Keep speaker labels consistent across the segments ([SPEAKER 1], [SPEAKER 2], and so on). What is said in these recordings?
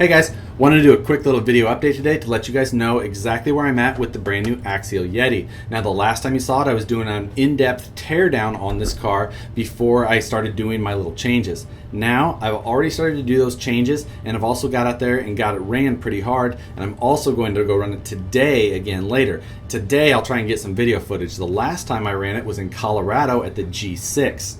[SPEAKER 1] Hey guys, wanted to do a quick little video update today to let you guys know exactly where I'm at with the brand new Axial Yeti. Now the last time you saw it, I was doing an in-depth teardown on this car before I started doing my little changes. Now I've already started to do those changes, and I've also got out there and got it ran pretty hard, and I'm also going to go run it today again later. Today I'll try and get some video footage. The last time I ran it was in Colorado at the G6.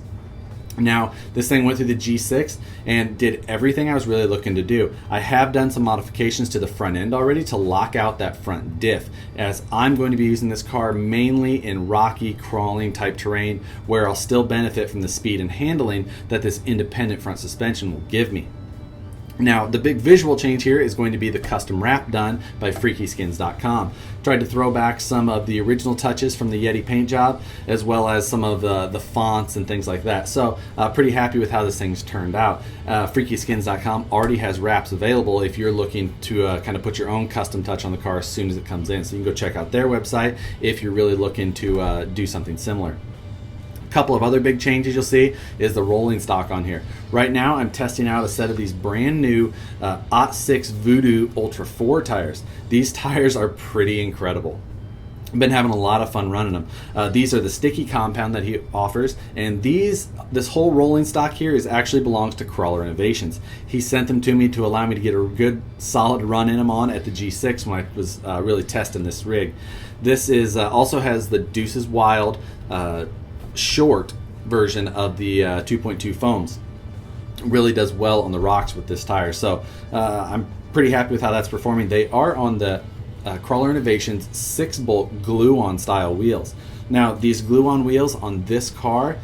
[SPEAKER 1] Now, this thing went through the G6 and did everything I was really looking to do. I have done some modifications to the front end already to lock out that front diff, as I'm going to be using this car mainly in rocky, crawling type terrain where I'll still benefit from the speed and handling that this independent front suspension will give me. Now, the big visual change here is going to be the custom wrap done by freakyskins.com. Tried to throw back some of the original touches from the Yeti paint job, as well as some of the fonts and things like that. So, pretty happy with how this thing's turned out. Freakyskins.com already has wraps available if you're looking to kind of put your own custom touch on the car as soon as it comes in. So you can go check out their website if you're really looking to do something similar. Couple of other big changes you'll see is the rolling stock on here. Right now I'm testing out a set of these brand new OT6 Voodoo Ultra 4 tires. These tires are pretty incredible. I've been having a lot of fun running them. These are the sticky compound that he offers, and this whole rolling stock here actually belongs to Crawler Innovations. He sent them to me to allow me to get a good solid run in them on at the G6 when I was really testing this rig. This is also has the Deuces Wild short version of the 2.2 foams. Really does well on the rocks with this tire, so I'm pretty happy with how that's performing. They are on the Crawler Innovations 6-bolt glue-on style wheels. Now these glue-on wheels on this car,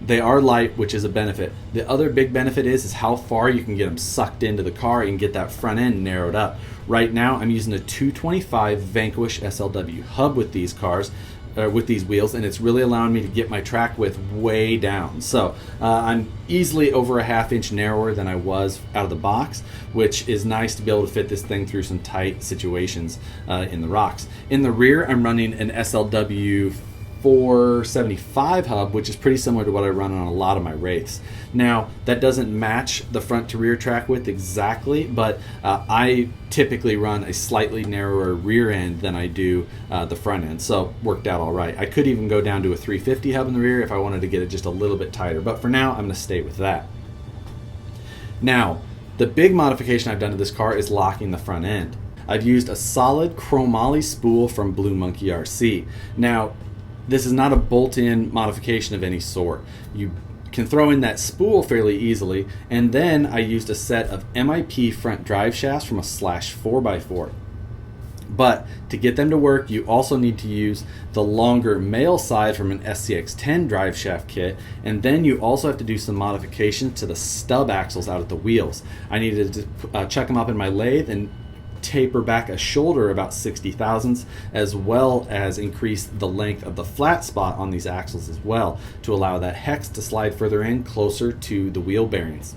[SPEAKER 1] they are light, which is a benefit. The other big benefit is how far you can get them sucked into the car and get that front end narrowed up. Right now I'm using a 225 Vanquish SLW hub with these cars, with these wheels, and it's really allowing me to get my track width way down. So I'm easily over a ½ inch narrower than I was out of the box, which is nice to be able to fit this thing through some tight situations in the rocks. In the rear, I'm running an SLW 475 hub, which is pretty similar to what I run on a lot of my Wraiths. Now, that doesn't match the front to rear track width exactly, but I typically run a slightly narrower rear end than I do the front end, so worked out all right. I could even go down to a 350 hub in the rear if I wanted to get it just a little bit tighter, but for now, I'm going to stay with that. Now, the big modification I've done to this car is locking the front end. I've used a solid chromoly spool from Blue Monkey RC. Now, this is not a bolt-in modification of any sort. You can throw in that spool fairly easily, and then I used a set of MIP front drive shafts from a Slash 4x4. But to get them to work, you also need to use the longer male side from an SCX-10 drive shaft kit, and then you also have to do some modifications to the stub axles out at the wheels. I needed to chuck them up in my lathe and taper back a shoulder about 60 thousandths, as well as increase the length of the flat spot on these axles as well to allow that hex to slide further in closer to the wheel bearings.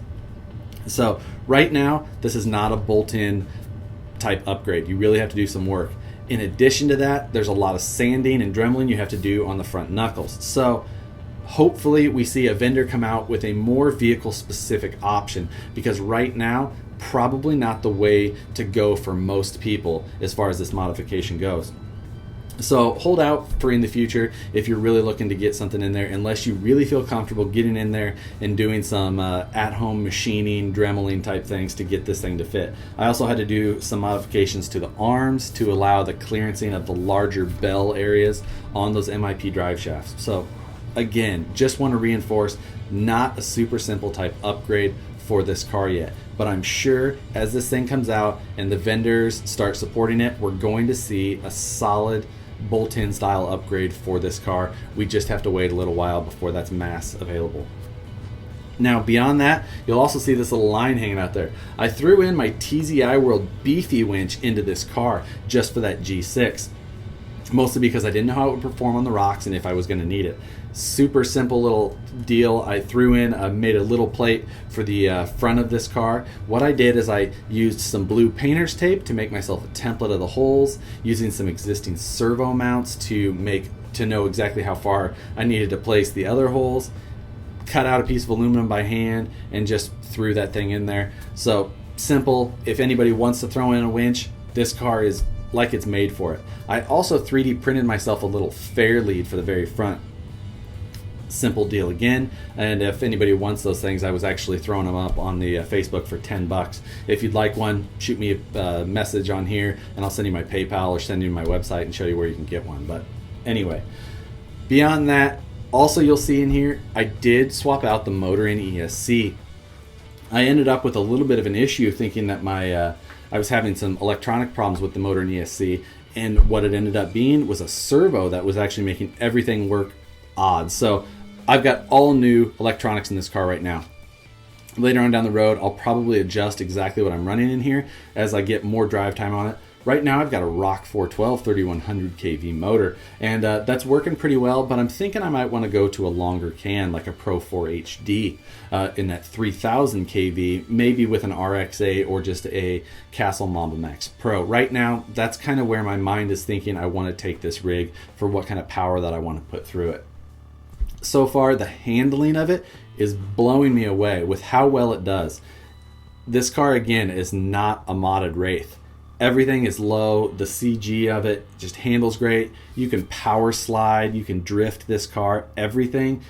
[SPEAKER 1] So right now this is not a bolt-in type upgrade. You really have to do some work. In addition to that, there's a lot of sanding and dremeling you have to do on the front knuckles. So hopefully we see a vendor come out with a more vehicle specific option, because right now probably not the way to go for most people as far as this modification goes. So hold out for in the future if you're really looking to get something in there, unless you really feel comfortable getting in there and doing some at-home machining, dremeling type things to get this thing to fit. I also had to do some modifications to the arms to allow the clearancing of the larger bell areas on those MIP drive shafts. So again, just want to reinforce, not a super simple type upgrade for this car yet, but I'm sure as this thing comes out and the vendors start supporting it, we're going to see a solid bolt-in style upgrade for this car. We just have to wait a little while before that's mass available. Now beyond that, you'll also see this little line hanging out there. I threw in my TZI World Beefy winch into this car just for that G6. Mostly because I didn't know how it would perform on the rocks and if I was going to need it. Super simple little deal. I threw in, made a little plate for the front of this car. What I did is I used some blue painter's tape to make myself a template of the holes, using some existing servo mounts to know exactly how far I needed to place the other holes. Cut out a piece of aluminum by hand and just threw that thing in there. So simple. If anybody wants to throw in a winch, this car is like it's made for it. I also 3D printed myself a little fair lead for the very front. Simple deal again. And if anybody wants those things, I was actually throwing them up on the Facebook for $10. If you'd like one, shoot me a message on here and I'll send you my PayPal or send you my website and show you where you can get one. But anyway, beyond that, also you'll see in here, I did swap out the motor in ESC. I ended up with a little bit of an issue thinking that I was having some electronic problems with the motor in ESC, and what it ended up being was a servo that was actually making everything work odd. So I've got all new electronics in this car right now. Later on down the road, I'll probably adjust exactly what I'm running in here as I get more drive time on it. Right now I've got a Rock 412 3100 kV motor, and that's working pretty well, but I'm thinking I might want to go to a longer can like a Pro 4 HD in that 3000 kV, maybe with an RX-8 or just a Castle Mamba Max Pro. Right now, that's kind of where my mind is thinking I want to take this rig for what kind of power that I want to put through it. So far, the handling of it is blowing me away with how well it does. This car, again, is not a modded Wraith. Everything is low. The CG of it just handles great. You can power slide. You can drift this car. Everything.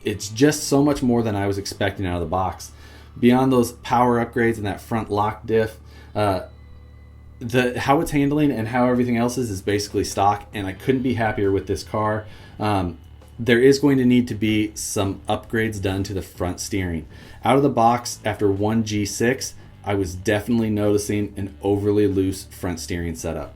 [SPEAKER 1] It's just so much more than I was expecting out of the box. Beyond those power upgrades and that front lock diff, how it's handling and how everything else is basically stock, and I couldn't be happier with this car. There is going to need to be some upgrades done to the front steering. Out of the box, after one G6, I was definitely noticing an overly loose front steering setup.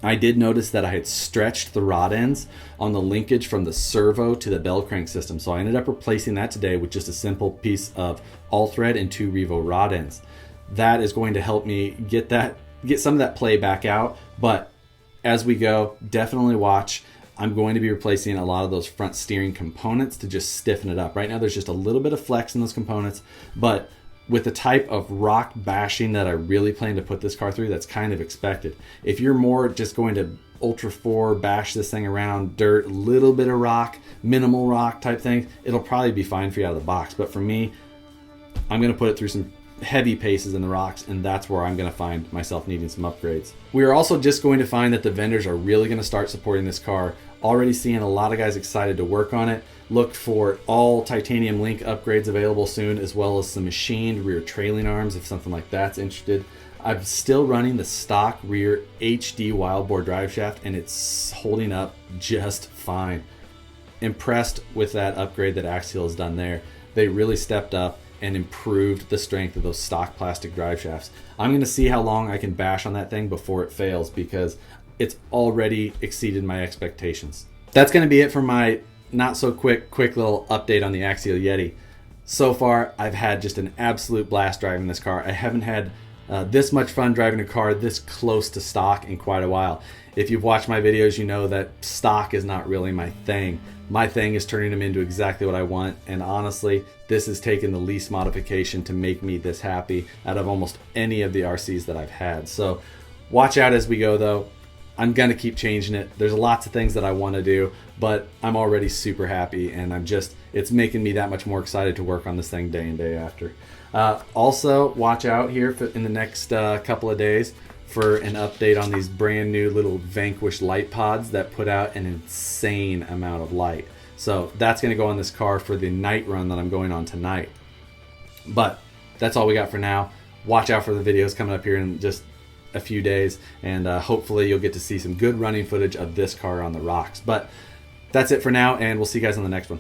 [SPEAKER 1] I did notice that I had stretched the rod ends on the linkage from the servo to the bell crank system, so I ended up replacing that today with just a simple piece of all thread and 2 Revo rod ends. That is going to help me get some of that play back out, but as we go, definitely watch. I'm going to be replacing a lot of those front steering components to just stiffen it up. Right now there's just a little bit of flex in those components, but with the type of rock bashing that I really plan to put this car through, that's kind of expected. If you're more just going to Ultra 4 bash this thing around dirt, little bit of rock, minimal rock type thing, it'll probably be fine for you out of the box. But for me, I'm going to put it through some heavy paces in the rocks, and that's where I'm going to find myself needing some upgrades. We are also just going to find that the vendors are really going to start supporting this car. Already seeing a lot of guys excited to work on it. Look for all titanium link upgrades available soon, as well as some machined rear trailing arms if something like that's interested. I'm still running the stock rear HD wildbore drive shaft, and it's holding up just fine. Impressed with that upgrade that Axial has done there. They really stepped up and improved the strength of those stock plastic drive shafts. I'm going to see how long I can bash on that thing before it fails, because it's already exceeded my expectations. That's going to be it for my not so quick little update on the Axial Yeti. So far, I've had just an absolute blast driving this car. I haven't had this much fun driving a car this close to stock in quite a while. If you've watched my videos, you know that stock is not really my thing. My thing is turning them into exactly what I want, and honestly, this has taken the least modification to make me this happy out of almost any of the RCs that I've had. So watch out as we go though. I'm gonna keep changing it. There's lots of things that I want to do, but I'm already super happy, and it's making me that much more excited to work on this thing day in, day after. Also, watch out here in the next couple of days for an update on these brand new little Vanquish light pods that put out an insane amount of light. So that's gonna go on this car for the night run that I'm going on tonight. But that's all we got for now. Watch out for the videos coming up here in just a few days, and hopefully you'll get to see some good running footage of this car on the rocks. But that's it for now, and we'll see you guys on the next one.